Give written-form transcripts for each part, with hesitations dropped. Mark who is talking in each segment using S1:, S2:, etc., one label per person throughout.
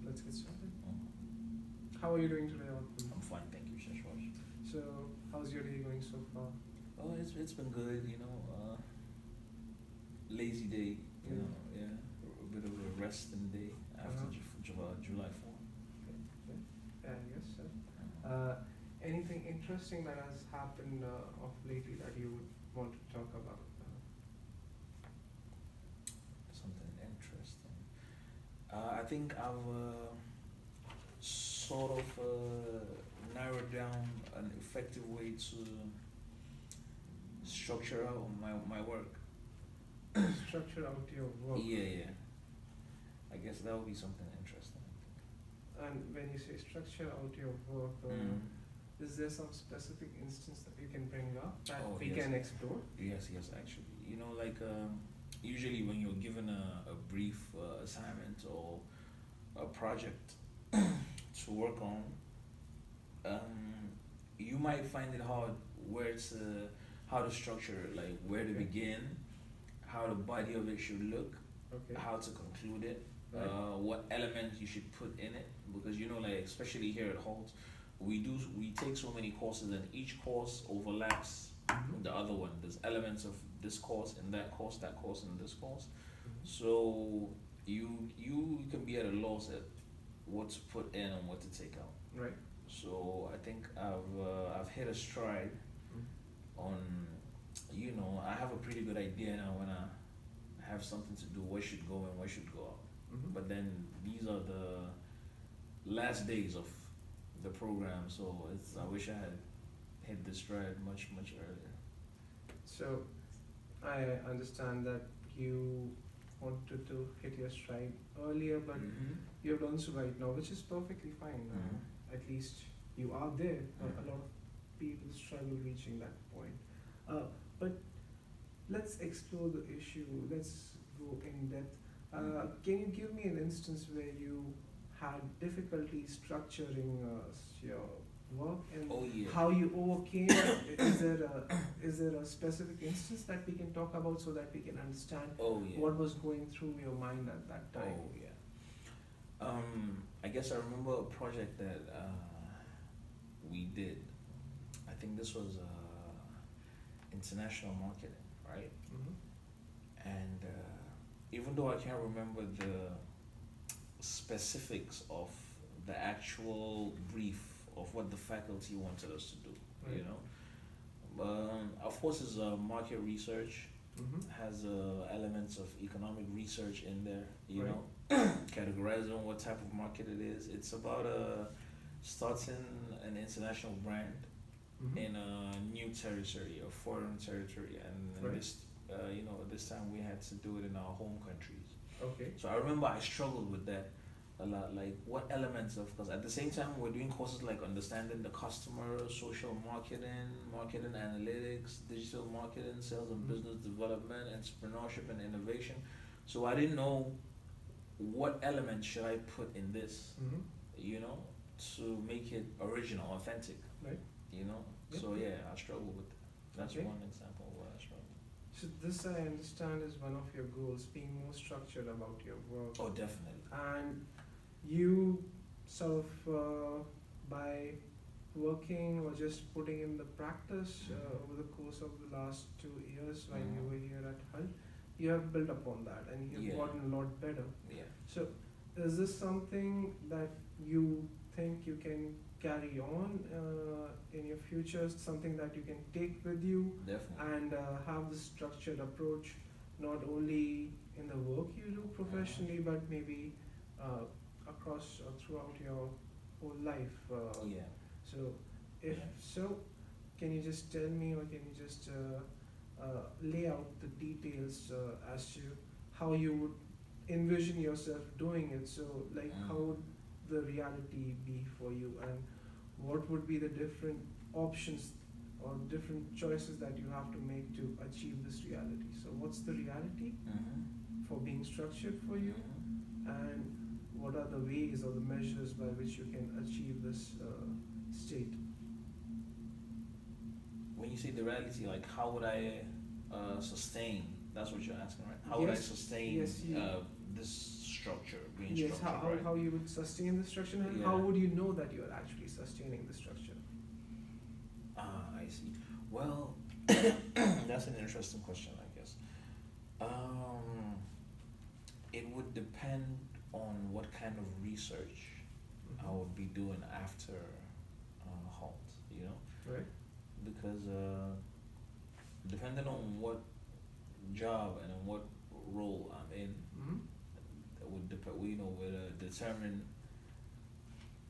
S1: let's get started.
S2: Mhm.
S1: How are you doing today, Othman?
S2: I'm fine, thank you, Shashwash.
S1: So, how's your day going so far?
S2: Oh, it's been good, lazy day,
S1: Mm.
S2: yeah, a bit of a resting day after
S1: Uh-huh.
S2: July 4th.
S1: Yeah, yeah, I guess so.
S2: Mhm.
S1: Uh, Anything interesting that has happened of lately that you would want to talk about?
S2: Something interesting. I think I've sort of narrowed down an effective way to structure out my work.
S1: Structure out your work.
S2: Yeah, yeah. I guess that would be something interesting.
S1: And when you say structure out your work,
S2: Mm.
S1: is there some specific instance that you can bring up that
S2: Oh,
S1: we
S2: yes.
S1: can explore?
S2: Yes, actually. Usually when you're given a brief assignment or a project to work on, you might find it hard where to, how to structure it, like where to
S1: Okay.
S2: begin, how the body of it should look,
S1: Okay.
S2: how to conclude it,
S1: Right.
S2: what elements you should put in it, because like especially here at Holt, we take so many courses and each course overlaps
S1: Mhm.
S2: the other one. There's elements of this course in that course in this course.
S1: Mhm.
S2: So you can be at a loss at what to put in and what to take out.
S1: Right.
S2: So I think I've hit a stride
S1: Mm.
S2: on, I have a pretty good idea now when I have something to do, what should go and what should go out.
S1: Mhm.
S2: But then these are the last days of the program, so I wish I had hit the stride much earlier.
S1: So, I understand that you wanted to hit your stride earlier, but
S2: Mm-hmm.
S1: you've done so right now, which is perfectly fine. At least you are there. A lot of people struggle reaching that point. But let's explore the issue. Let's go in depth. Can you give me an instance where you had difficulty structuring your work and
S2: Oh yeah.
S1: how you overcame it? Is there a specific instance that we can talk about so that we can understand
S2: Oh yeah.
S1: what was going through your mind at that time?
S2: Oh yeah. I guess I remember a project that we did. I think this was international marketing, right?
S1: Mm-hmm.
S2: And even though I can't remember the specifics of the actual brief of what the faculty wanted us to do,
S1: Right.
S2: of course, it's market research,
S1: Mm-hmm.
S2: has elements of economic research in there,
S1: Right.
S2: categorizing what type of market it is. It's about starting an international brand
S1: Mm-hmm.
S2: in a new territory, a foreign territory, and
S1: Right.
S2: this time we had to do it in our home countries.
S1: Okay.
S2: So I remember I struggled with that a lot. Like what elements of, because at the same time we're doing courses like understanding the customer, social marketing analytics, digital marketing, sales and
S1: Mhm.
S2: business development, entrepreneurship and innovation. So I didn't know what element should I put in this,
S1: Mm-hmm.
S2: you know, to make it original, authentic,
S1: Right.
S2: you know.
S1: Yep.
S2: So yeah, I struggle with that. That's
S1: Okay.
S2: one example of where I struggle.
S1: So this I understand is one of your goals, being more structured about your work.
S2: Oh, definitely.
S1: And you sort of by working or just putting in the practice over the course of the last 2 years when you
S2: Mhm.
S1: were here at Hull, you have built upon that and you've
S2: Yeah.
S1: gotten a lot better.
S2: Yeah.
S1: So, is this something that you think you can carry on in your future? Something that you can take with you
S2: Definitely.
S1: and have this structured approach, not only in the work you do professionally, but maybe uh, across or throughout your whole life.
S2: Yeah.
S1: So, if
S2: Yeah.
S1: so, can you just tell me, or can you just lay out the details as to how you would envision yourself doing it? So, like, how would the reality be for you, and what would be the different options or different choices that you have to make to achieve this reality? So, what's the reality for being structured for you, and what are the ways or the measures by which you can achieve this state?
S2: When you say the reality, like how would I sustain? That's what you're asking, right? How would I
S1: Yes,
S2: sustain
S1: yes, you.
S2: this being
S1: Yes,
S2: structured, right?
S1: how you would sustain the structure, and how
S2: Yeah.
S1: would you know that you are actually sustaining the structure?
S2: Ah, I see. Well, that's an interesting question, I guess. Um, it would depend on what kind of research I
S1: Mhm.
S2: would be doing after halt, you know,
S1: Right.
S2: because depending on what job and on what role I'm in,
S1: Mhm.
S2: it would would determine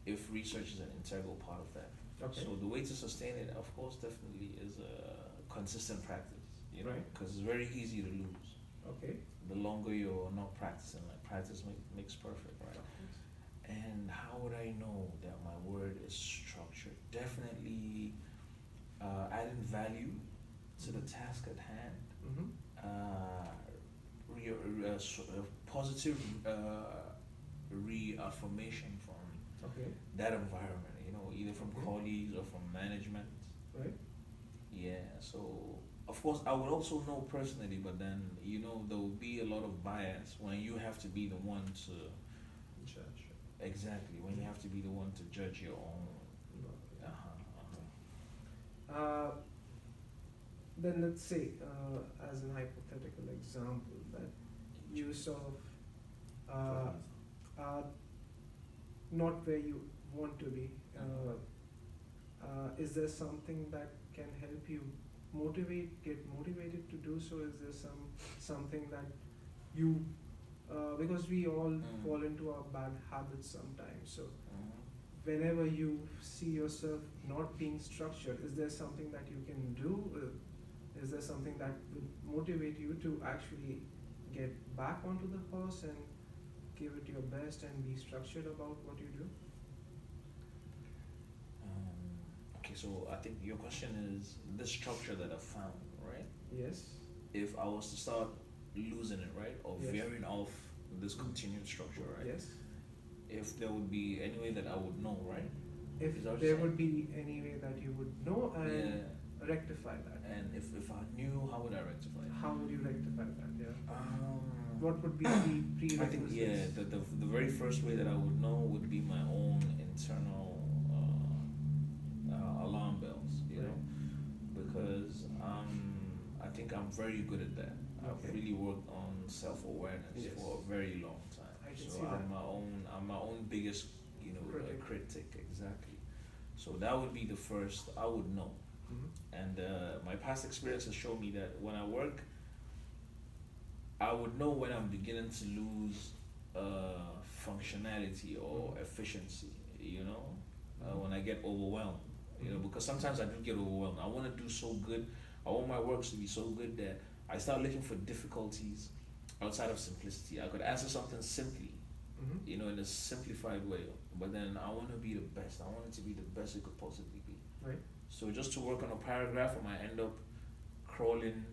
S2: if research is an integral part of that.
S1: Okay.
S2: So the way to sustain it, of course, definitely is a consistent practice, you know,
S1: Right.
S2: because it's very easy to lose.
S1: Okay.
S2: The longer you're not practicing, like practice makes perfect, right?
S1: Of course.
S2: And how would I know that my word is structured? Definitely adding value to the task at hand,
S1: Mhm.
S2: uh, positive reaffirmation from
S1: Okay.
S2: that environment, either from
S1: Okay.
S2: colleagues or from management.
S1: Right.
S2: Yeah, so of course I would also know personally, but then there will be a lot of bias when you have to be the one to
S1: Judge.
S2: exactly when you have to be the one to judge your own.
S1: No.
S2: Uh-huh.
S1: Uh, then let's say, as an hypothetical example, that you sort of are not where you want to be. Is there something that can help you get motivated to do so? Is there something that you, because we all fall into our bad habits sometimes. So whenever you see yourself not being structured, is there something that you can do? Is there something that would motivate you to actually get back onto the horse and give it your best and be structured about what you do?
S2: Okay, so I think your question is the structure that I found, right?
S1: Yes.
S2: If I was to start losing it, right, or
S1: Yes.
S2: veering off this continued structure, right?
S1: Yes.
S2: If there would be any way that I would know, right?
S1: If
S2: Is that what
S1: there
S2: you're
S1: would
S2: saying?
S1: be any way that you would know and
S2: Yeah.
S1: rectify that,
S2: And if I knew, how would I rectify it?
S1: how would you rectify that? Yeah.
S2: Um,
S1: What would be the
S2: I think
S1: prerequisites?
S2: the very first way that I would know would be my own internal alarm bells,
S1: Right.
S2: because I think I'm very good at that. I've
S1: Okay.
S2: really worked on self awareness
S1: Yes.
S2: for a very long time.
S1: I can
S2: So
S1: see that.
S2: I'm my own biggest
S1: Critic.
S2: critic, exactly. So that would be the first I would know.
S1: Mhm.
S2: And my past experiences show me that when I work, I would know when I'm beginning to lose functionality or efficiency, when I get overwhelmed, because sometimes I do get overwhelmed. I want to do so good. I want my works to be so good that I start looking for difficulties outside of simplicity. I could answer something simply,
S1: Mhm.
S2: in a simplified way, but then I want to be the best. I want it to be the best it could possibly be.
S1: Right.
S2: So just to work on a paragraph, I might end up crawling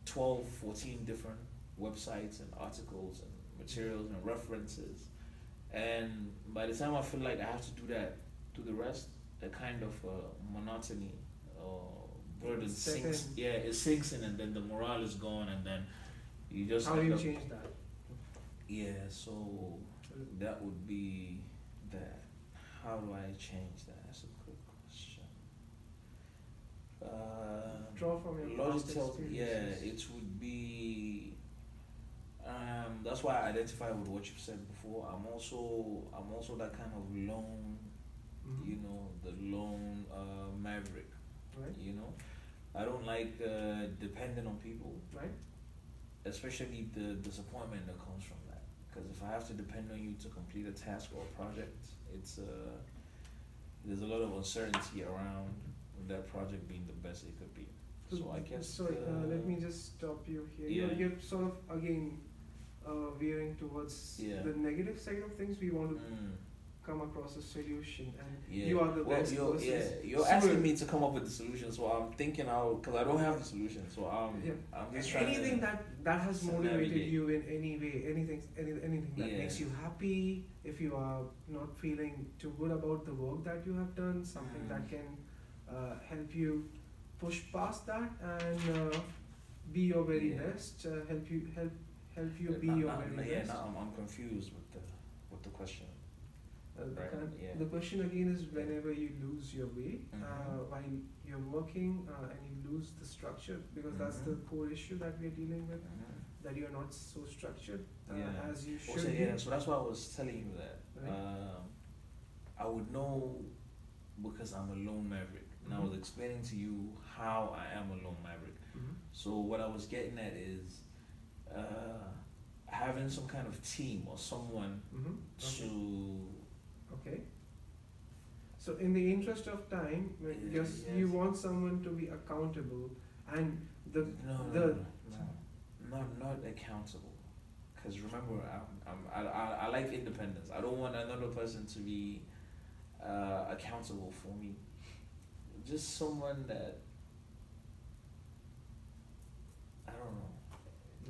S2: 12, 14 different websites and articles and materials and references. And by the time I feel like I have to do that to the rest, a kind of monotony or burden
S1: Set
S2: sinks.
S1: in.
S2: Yeah, it sinks in, and then the morale is gone, and then you just
S1: How do
S2: end
S1: you
S2: up.
S1: change that?
S2: Yeah, so that would be that. How do I change that? That's a good question.
S1: Draw from your
S2: Logic
S1: past
S2: tells me, yeah,
S1: experiences.
S2: it would be. That's why I identify with what you've said before. I'm also that kind of lone,
S1: Mhm.
S2: the lone maverick.
S1: Right.
S2: I don't like depending on people,
S1: Right.
S2: especially the disappointment that comes from that. Because if I have to depend on you to complete a task or a project, there's a lot of uncertainty around that project being the best it could be. So I guess.
S1: Sorry, let me just stop you here.
S2: Yeah.
S1: You're sort of again veering towards
S2: Yeah.
S1: the negative side of things. We want to
S2: Mm,
S1: come across a solution, and
S2: yeah.
S1: you are the best
S2: you're,
S1: person.
S2: yeah, you're asking me to come up with the solution, so I'm thinking out because I don't have the solution. So
S1: Yeah.
S2: I'm just trying
S1: Anything
S2: to.
S1: that has
S2: to
S1: motivated
S2: navigate.
S1: you in any way, anything that
S2: Yeah.
S1: makes you happy. If you are not feeling too good about the work that you have done, something that can help you push past that and be your very
S2: Yeah.
S1: best. help you be your very
S2: yeah,
S1: best?
S2: now I'm confused with the question. Right. Yeah.
S1: The question again is whenever you lose your way while you're working and you lose the structure, because that's the core issue that we're dealing with, that you're not so structured as you should be.
S2: Yeah, so that's why I was telling you that.
S1: Right.
S2: I would know because I'm a lone maverick, and I was explaining to you how I am a lone maverick. So what I was getting at is having some kind of team or someone to.
S1: Okay. So in the interest of time, yes, you want someone to be accountable, and
S2: not accountable. Because remember, I like independence. I don't want another person to be accountable for me. Just someone that, I don't know.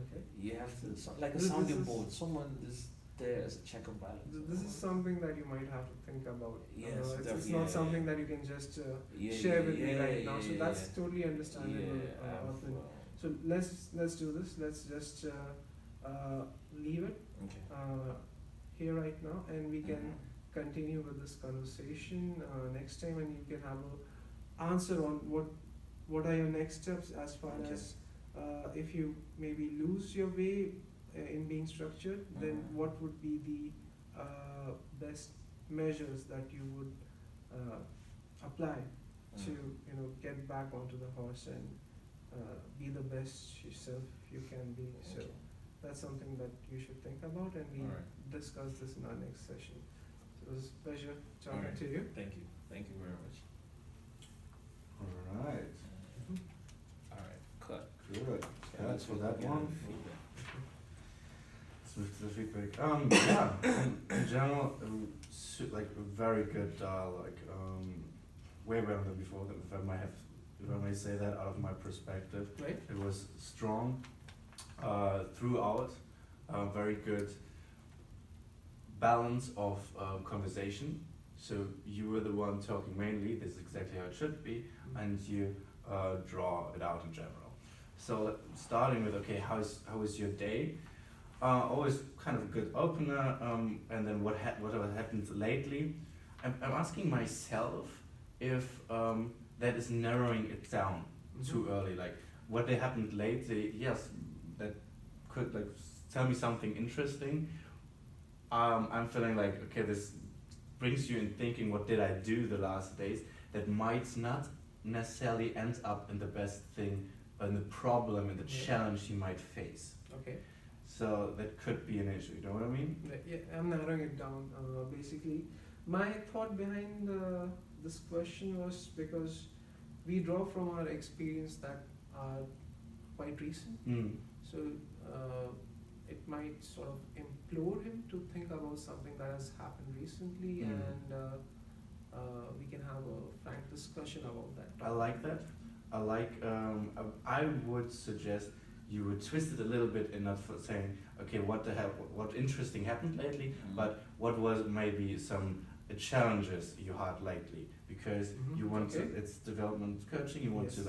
S1: Okay.
S2: You have to like a sounding board. Someone is there as a check and balance.
S1: This is something that you might have to think about.
S2: Yes,
S1: it's not something that you can just share with me right now. So that's totally understandable. So let's do this. Let's just leave it here right now, and we can continue with this conversation next time, and you can have a answer on what are your next steps as far as if you maybe lose your way in being structured, then what would be the best measures that you would apply to get back onto the horse and be the best yourself you can be. So that's something that you should think about, and we discuss this in our next session. So it was a pleasure talking to you.
S2: Thank you very much.
S3: All right.
S2: Alright, cut.
S3: Good. That's for that one. Let's move to the feedback. In general, like a very good dialogue. Way better than before, if I may say that out of my perspective.
S1: Right.
S3: It was strong throughout. Very good balance of conversation. So you were the one talking mainly. This is exactly how it should be, and you draw it out in general. So starting with how is your day? Always kind of a good opener, and then what happened lately. I'm asking myself if that is narrowing it down too early. Like what happened lately? Yes, that could tell me something interesting. I'm feeling like this brings you in thinking, what did I do the last days that might not necessarily end up in the best thing, in the problem and the challenge you might face.
S1: Okay.
S3: So that could be an issue, you know what I mean?
S1: Yeah, I'm narrowing it down. Basically, my thought behind this question was because we draw from our experience that are quite recent. So it might sort of implore him to think about something that has happened recently, and we can have a frank discussion about that.
S3: I like that. I would suggest you would twist it a little bit and not saying, what interesting happened lately, but what was maybe some challenges you had lately, because you want to, it's development coaching, you want to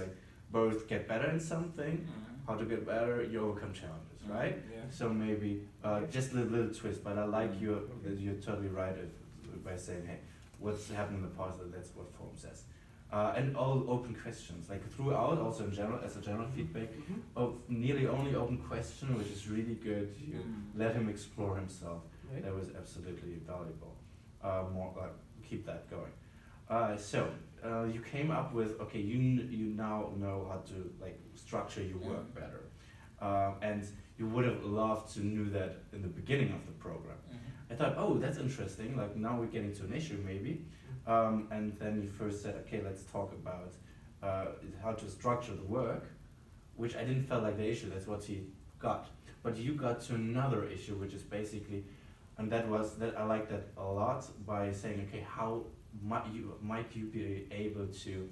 S3: both get better in something, how to get better, you overcome challenges, right?
S2: Yeah.
S3: So maybe just a little twist, but I like you're totally right by saying, hey, what's happened in the past, that's what form says. And all open questions, throughout, also in general, as a general feedback, of nearly only open question, which is really good. You let him explore himself.
S1: Right.
S3: That was absolutely valuable. Keep that going. So you came up with you now know how to structure your work better, and you would have loved to knew that in the beginning of the program. I thought, that's interesting. Now we're getting to an issue maybe. And then you first said, let's talk about how to structure the work, which I didn't feel like the issue, that's what he got. But you got to another issue, which is basically, and that I like that a lot, by saying, how might you be able to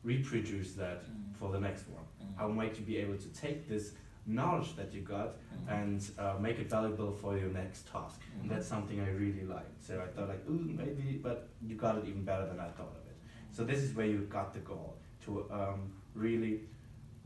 S3: reproduce that for the next one? How might you be able to take this knowledge that you got and make it valuable for your next task? And that's something I really liked. So I thought maybe, but you got it even better than I thought of it. So this is where you got the goal, to really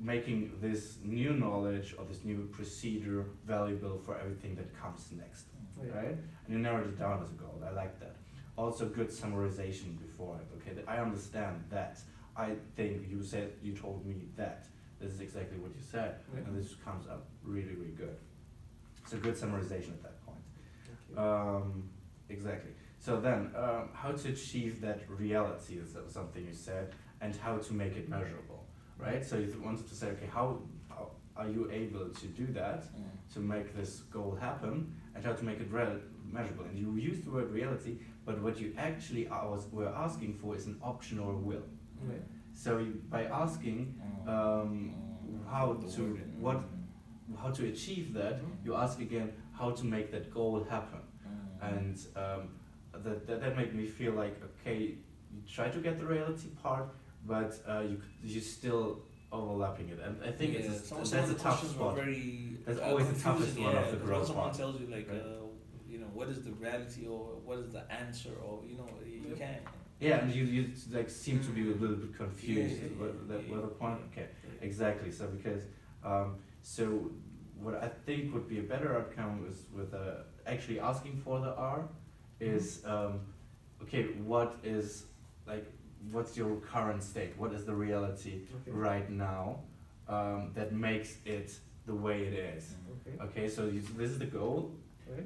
S3: making this new knowledge or this new procedure valuable for everything that comes next, right? And you narrowed it down as a goal. I like that. Also, good summarization before it. Okay, I understand that. I think you told me that. This is exactly what you said, and this comes up really, really good. So good summarization at that point. Exactly. So then, how to achieve that reality is something you said, and how to make it measurable, right? So you wanted to say, okay, how are you able to do that, to make this goal happen, and how to make it measurable? And you use the word reality, but what you actually were asking for is an option or a will. So by asking how to achieve that, you ask again how to make that goal happen, and that made me feel like, okay, you try to get the reality part, but you still overlapping it, and I think that's a tough spot. That's always the toughest one of the growth.
S2: When someone tells you like, what is the reality or what is the answer, or you can't.
S3: Yeah, and you like seem to be a little bit confused. What the point? Okay, exactly. So because so what I think would be a better outcome is with actually asking for the R is okay. What's your current state? What is the reality right now that makes it the way it is? Okay, so this is the goal.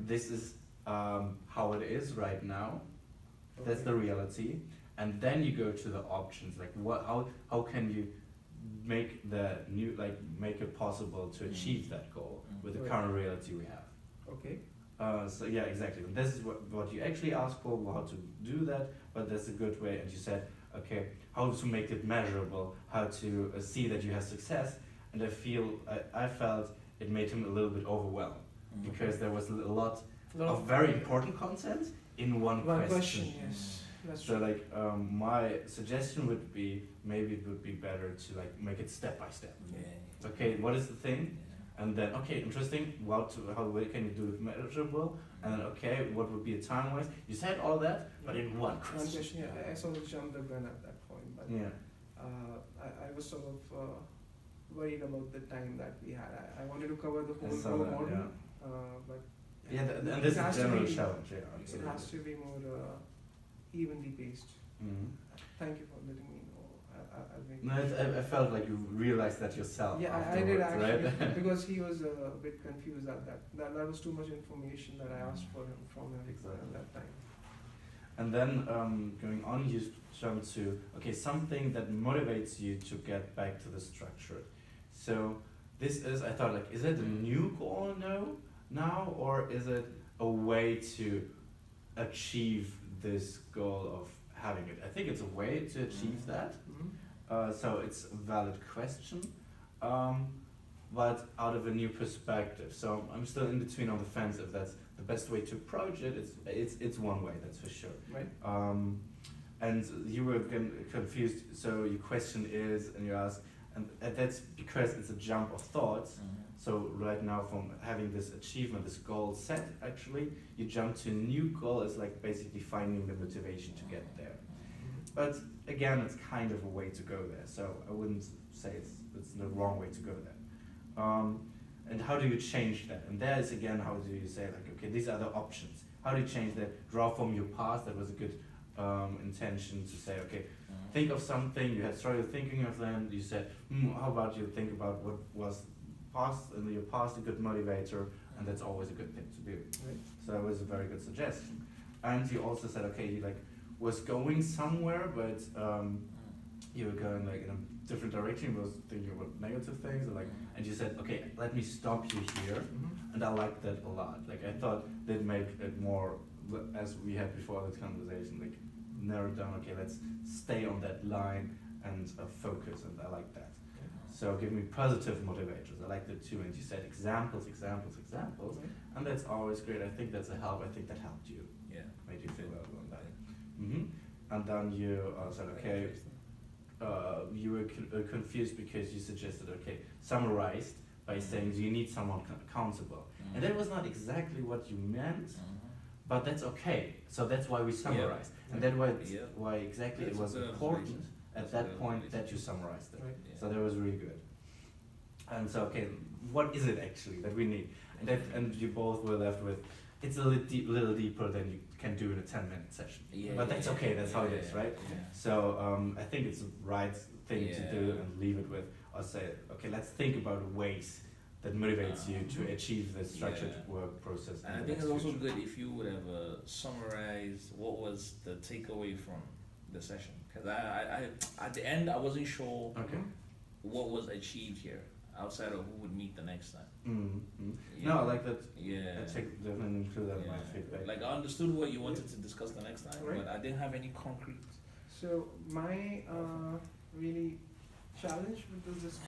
S3: This is how it is right now. That's the reality, and then you go to the options. Like how can you make make it possible to achieve that goal with the current reality we have?
S1: Okay.
S3: So yeah, exactly. And this is what you actually ask for, how to do that. But that's a good way. And you said, okay, how to make it measurable, how to see that you have success. And I felt it made him a little bit overwhelmed because there was a lot of very important content in one question.
S1: Yes, that's
S3: so
S1: true.
S3: like my suggestion would be, maybe it would be better to like make it step by step. Okay, what is the thing? And then okay, interesting. How can you do it measurable? And then okay, what would be a time wise? You said all that, but in one question.
S1: Yeah, I sort of jumped the gun at that point, but I was sort of worried about the time that we had. I wanted to cover the whole model, but
S3: and this is a general challenge. Yeah,
S1: it has to be more evenly paced. Thank you for letting me know.
S3: I felt like you realized that yourself.
S1: Yeah, I did actually, right? Because he was a bit confused at that. That was too much information that I asked from him at that time.
S3: And then going on, you jump to something that motivates you to get back to the structure. So this is, I thought, like, is it a new goal now, or is it a way to achieve this goal of having it? I think it's a way to achieve that. So it's a valid question, but out of a new perspective. So I'm still in between on the fence if that's the best way to approach it. It's one way, that's for sure.
S1: Right.
S3: And you were confused. So your question is, and you ask, and that's because it's a jump of thoughts. So right now, from having this achievement, this goal set, actually, you jump to a new goal. It's like basically finding the motivation to get there. But again, it's kind of a way to go there. So I wouldn't say it's the wrong way to go there. And how do you change that? And there is again, how do you say like, okay, these are the options. How do you change that? Draw from your past. That was a good intention to say, okay, think of something you had started thinking of them. You said, how about you think about what was past in your past a good motivator, and that's always a good thing to do. Right. So that was a very good suggestion. And you also said, okay, you like was going somewhere, but you were going like in a different direction. You was thinking about negative things, or like, and you said, okay, let me stop you here, and I liked that a lot. Like I thought that made it more, as we had before the conversation, like narrow down. Okay, let's stay on that line and focus, and I like that. So give me positive motivators. I like that too. And you said examples, and that's always great. I think that's a help. I think that helped you.
S2: Yeah,
S3: made you feel well on that. And then you said, okay, you were confused because you suggested, okay, summarized by saying you need someone accountable, and that was not exactly what you meant, but that's okay. So that's why we summarized, and that's why exactly it was important at that point that you summarized it. Right. So that was really good. And so, okay, what is it actually that we need? And you both were left with, it's a little deeper than you can do in a 10-minute session.
S2: Yeah,
S3: But that's okay, that's how it is, right?
S2: Yeah.
S3: So I think it's the right thing to do
S2: Yeah.
S3: and leave it with, or say, okay, let's think about ways that motivates you to achieve the structured work process.
S2: And
S3: in
S2: I
S3: the
S2: think
S3: next
S2: it's also
S3: future.
S2: good if you would have summarized what was the takeaway from the session. Because I at the end, I wasn't sure
S3: Okay.
S2: what was achieved here outside of who would meet the next time.
S3: Mm-hmm.
S2: Yeah.
S3: No, I like that.
S2: Yeah.
S3: I take definitely include that in my feedback.
S2: Like I understood what you wanted to discuss the next time,
S1: Right.
S2: but I didn't have any concrete.
S1: So my really challenge with this